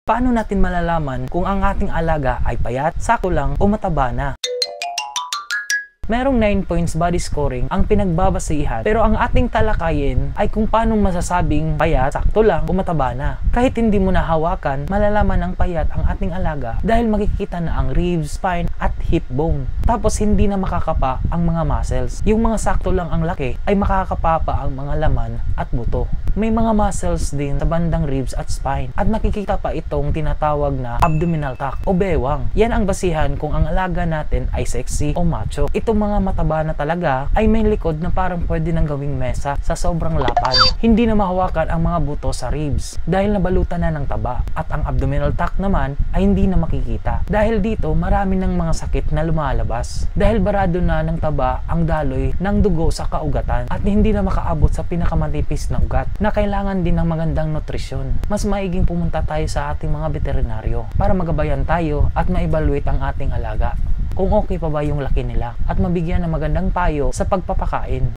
Paano natin malalaman kung ang ating alaga ay payat, sakto lang o mataba na? Merong 9 points body scoring ang pinagbabasihan, pero ang ating talakayin ay kung paano masasabing payat, sakto lang o mataba na. Kahit hindi mo nahawakan, malalaman ang payat ang ating alaga dahil makikita na ang ribs, spine at hip bone. Tapos hindi na makakapa ang mga muscles. Yung mga sakto lang ang laki ay makakapa pa ang mga laman at buto. May mga muscles din sa bandang ribs at spine at makikita pa itong tinatawag na abdominal tuck o bewang. Yan ang basihan kung ang alaga natin ay sexy o macho. Itong mga mataba na talaga ay may likod na parang pwede nang gawing mesa sa sobrang lapad. Hindi na mahawakan ang mga buto sa ribs dahil nabalutan na ng taba, at ang abdominal tuck naman ay hindi na makikita. Dahil dito marami ng mga sakit na lumalabas dahil barado na ng taba ang daloy ng dugo sa kaugatan at hindi na makaabot sa pinakamatipis na ugat na kailangan din ng magandang nutrisyon. Mas maiging pumunta tayo sa ating mga veterinaryo para magabayan tayo at ma-evaluate ang ating alaga kung okay pa ba yung laki nila at mabigyan ng magandang payo sa pagpapakain.